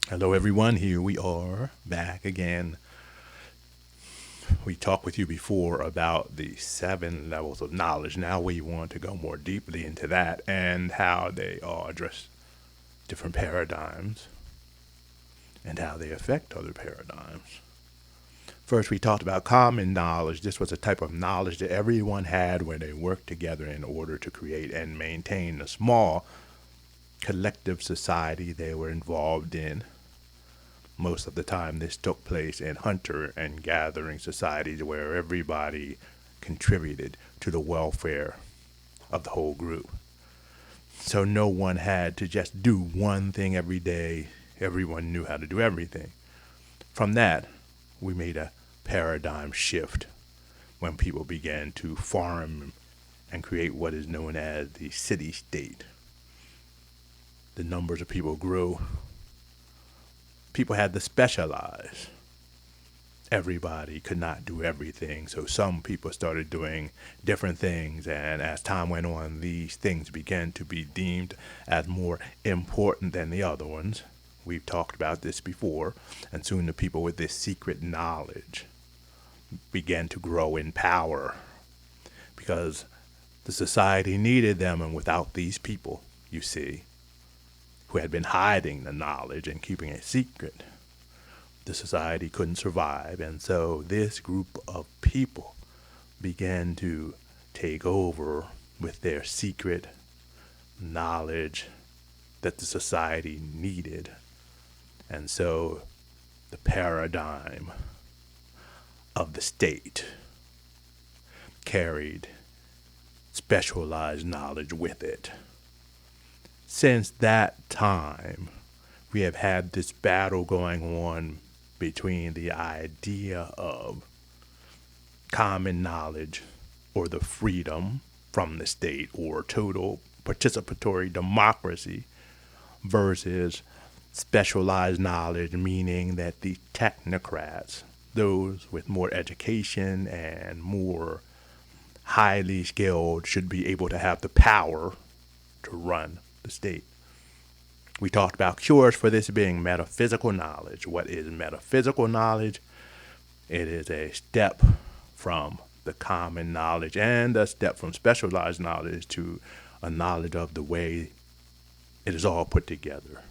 Hello, everyone. Here we are back again. We talked with you before about the 7 levels of knowledge. Now we want to go more deeply into that and how they all address different paradigms and how they affect other paradigms. First, we talked about common knowledge. This was a type of knowledge that everyone had when they worked together in order to create and maintain a small collective society they were involved in. Most of the time, this took place in hunter and gathering societies where everybody contributed to the welfare of the whole group. So no one had to just do one thing every day. Everyone knew how to do everything. From that, we made a paradigm shift when people began to farm and create what is known as the city state. The numbers of people grew. People had to specialize. Everybody could not do everything, so some people started doing different things, and as time went on, these things began to be deemed as more important than the other ones. We've talked about this before, and soon the people with this secret knowledge began to grow in power because the society needed them, and without these people, you see, who had been hiding the knowledge and keeping it secret, the society couldn't survive. And so this group of people began to take over with their secret knowledge that the society needed. And so the paradigm of the state carried specialized knowledge with it. Since that time, we have had this battle going on between the idea of common knowledge or the freedom from the state or total participatory democracy versus specialized knowledge, meaning that the technocrats, those with more education and more highly skilled, should be able to have the power to run the state. We talked about cures for this being metaphysical knowledge. What is metaphysical knowledge? It is a step from the common knowledge and a step from specialized knowledge to a knowledge of the way it is all put together.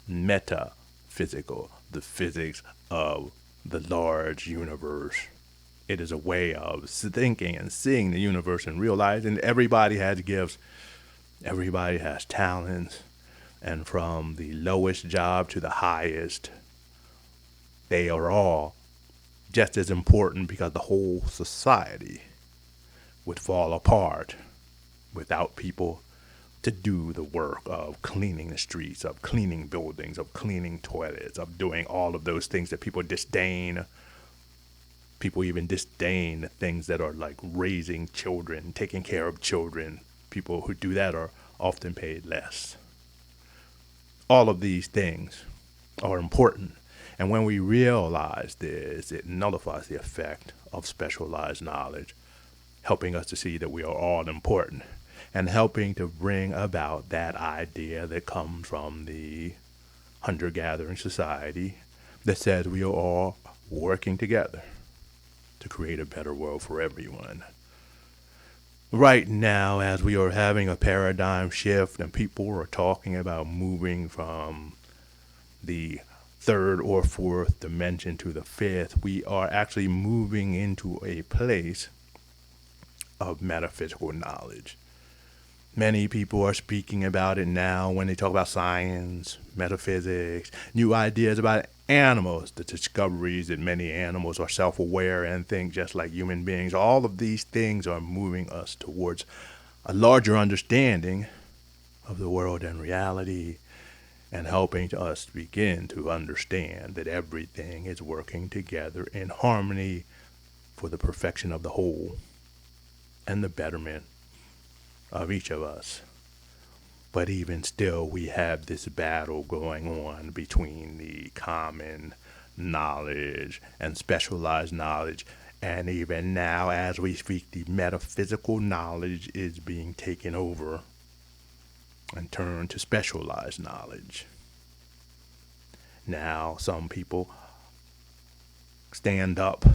Metaphysical, the physics of the large universe. It is a way of thinking and seeing the universe and realizing everybody has gifts, everybody has talents, and from the lowest job to the highest, they are all just as important because the whole society would fall apart without people to do the work of cleaning the streets, of cleaning buildings, of cleaning toilets, of doing all of those things that people disdain. People even disdain the things that are like raising children, taking care of children. People who do that are often paid less. All of these things are important. And when we realize this, it nullifies the effect of specialized knowledge, helping us to see that we are all important and helping to bring about that idea that comes from the hunter gathering society that says we are all working together to create a better world for everyone. Right now, as we are having a paradigm shift and people are talking about moving from the third or fourth dimension to the fifth, we are actually moving into a place of metaphysical knowledge. Many people are speaking about it now when they talk about science, metaphysics, new ideas about animals, the discoveries that many animals are self aware and think just like human beings. All of these things are moving us towards a larger understanding of the world and reality and helping us begin to understand that everything is working together in harmony for the perfection of the whole and the betterment of each of us. But even still, we have this battle going on between the common knowledge and specialized knowledge. And even now, as we speak, the metaphysical knowledge is being taken over and turned to specialized knowledge. Now, some people stand up.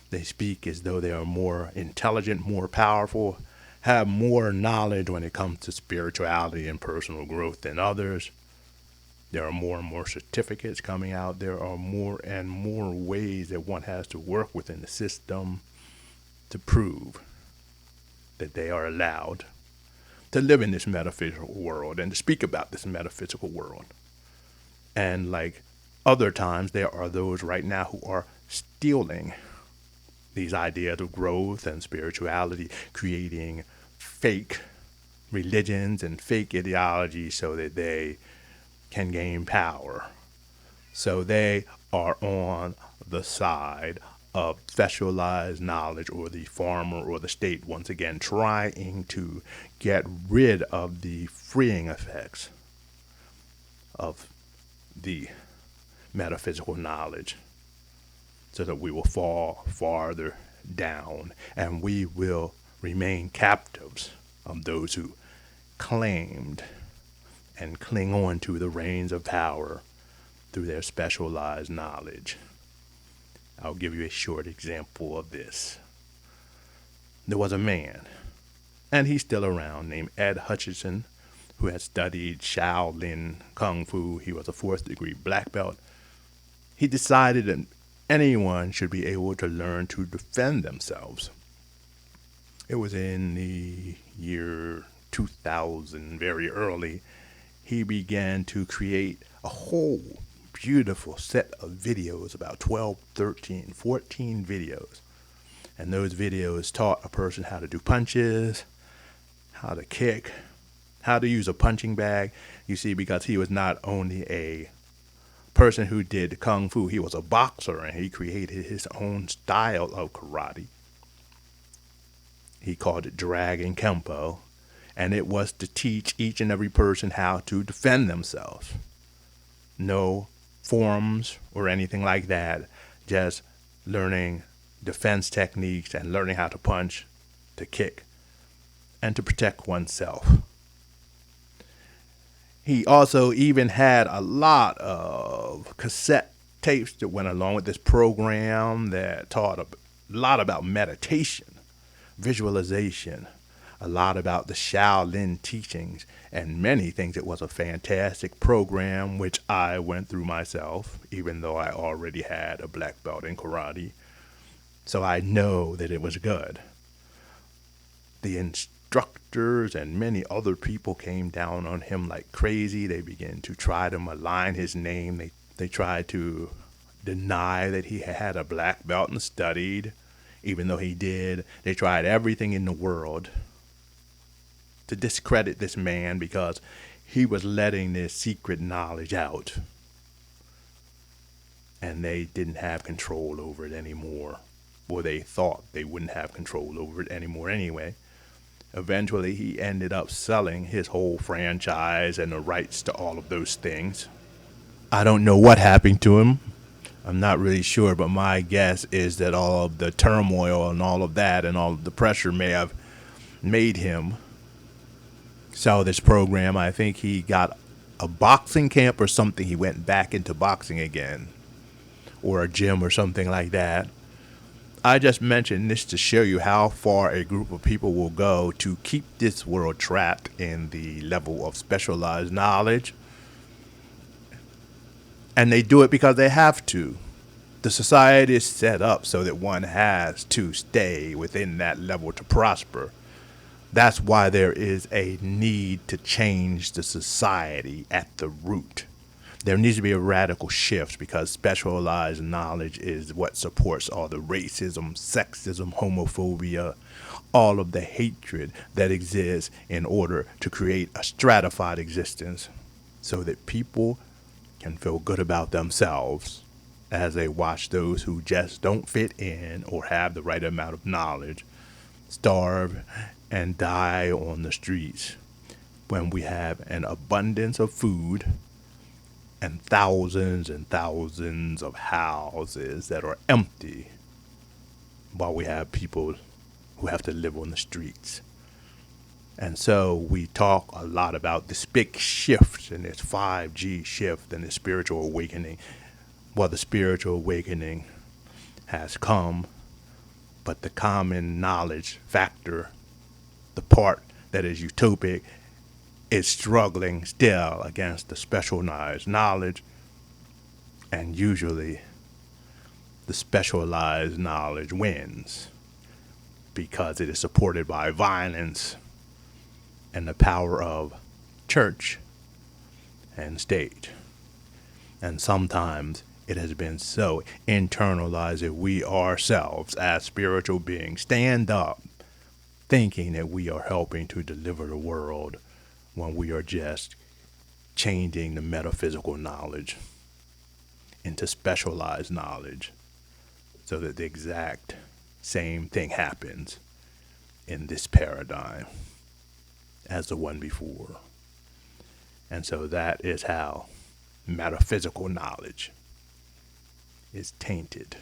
They speak as though they are more intelligent, more powerful, have more knowledge when it comes to spirituality and personal growth than others. There are more and more certificates coming out. There are more and more ways that one has to work within the system to prove that they are allowed to live in this metaphysical world and to speak about this metaphysical world. And like other times, there are those right now who are stealing these ideas of growth and spirituality, creating fake religions and fake ideologies so that they can gain power. So they are on the side of specialized knowledge, or the farmer or the state, once again trying to get rid of the freeing effects of the metaphysical knowledge, so that we will fall farther down and we will remain captives of those who claimed and cling on to the reins of power through their specialized knowledge. I'll give you a short example of this. There was a man, and he's still around, named Ed Hutchinson, who had studied Shaolin Kung Fu. He was a fourth degree black belt. He decided that anyone should be able to learn to defend themselves. It was in the year 2000, very early. He began to create a whole beautiful set of videos, about 12, 13, 14 videos. And those videos taught a person how to do punches, how to kick, how to use a punching bag. You see, because he was not only a person who did Kung Fu, he was a boxer, and he created his own style of karate. He called it Dragon Kempo, and it was to teach each and every person how to defend themselves. No forms or anything like that, just learning defense techniques and learning how to punch, to kick, and to protect oneself. He also even had a lot of cassette tapes that went along with this program that taught a lot about meditation, visualization, a lot about the Shaolin teachings, and many things. It was a fantastic program, which I went through myself, even though I already had a black belt in karate. So I know that it was good. The instructors and many other people came down on him like crazy. They began to try to malign his name. They tried to deny that he had a black belt and studied, even though he did. They tried everything in the world to discredit this man because he was letting this secret knowledge out. And they didn't have control over it anymore. Or they thought they wouldn't have control over it anymore anyway. Eventually, he ended up selling his whole franchise and the rights to all of those things. I don't know what happened to him. I'm not really sure, but my guess is that all of the turmoil and all of that and all of the pressure may have made him sell this program. I think he got a boxing camp or something. He went back into boxing again, or a gym or something like that. I just mentioned this to show you how far a group of people will go to keep this world trapped in the level of specialized knowledge. And they do it because they have to. The society is set up so that one has to stay within that level to prosper. That's why there is a need to change the society at the root. There needs to be a radical shift because specialized knowledge is what supports all the racism, sexism, homophobia, all of the hatred that exists in order to create a stratified existence so that people can feel good about themselves as they watch those who just don't fit in or have the right amount of knowledge starve and die on the streets, when we have an abundance of food and thousands of houses that are empty, while we have people who have to live on the streets. And so we talk a lot about this big shift and this 5G shift and this spiritual awakening. Well, the spiritual awakening has come, but the common knowledge factor, the part that is utopic, is struggling still against the specialized knowledge. And usually the specialized knowledge wins because it is supported by violence and the power of church and state. And sometimes it has been so internalized that we ourselves, as spiritual beings, stand up thinking that we are helping to deliver the world when we are just changing the metaphysical knowledge into specialized knowledge so that the exact same thing happens in this paradigm as the one before. And so that is how metaphysical knowledge is tainted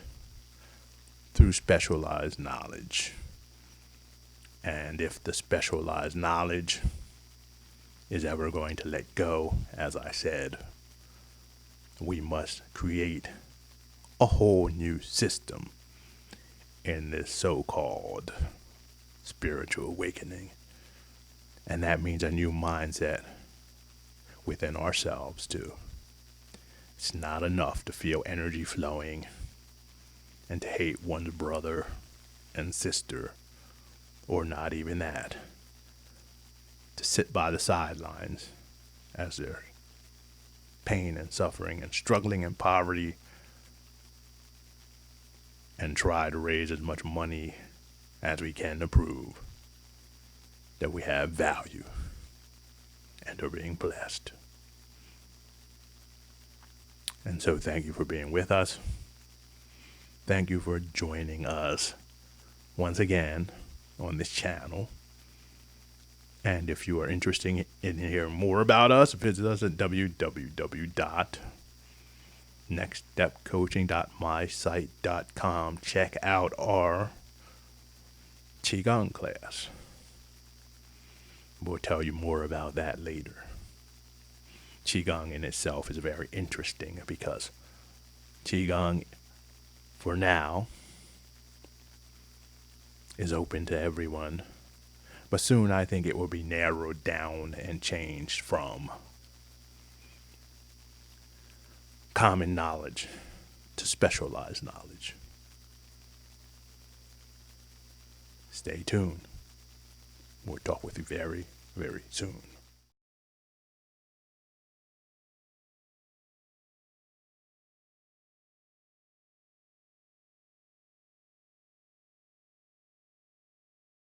through specialized knowledge. And if the specialized knowledge is ever going to let go, as I said, we must create a whole new system in this so-called spiritual awakening. And that means a new mindset within ourselves too. It's not enough to feel energy flowing and to hate one's brother and sister, or not even that. To sit by the sidelines as they're pain and suffering and struggling in poverty and try to raise as much money as we can to prove that we have value and are being blessed. And so thank you for being with us. Thank you for joining us once again on this channel. And if you are interested in hearing more about us, visit us at www.nextstepcoaching.mysite.com. Check out our Qigong class. We'll tell you more about that later. Qigong in itself is very interesting because Qigong, for now, is open to everyone. But soon I think it will be narrowed down and changed from common knowledge to specialized knowledge. Stay tuned. We'll talk with you very, very soon.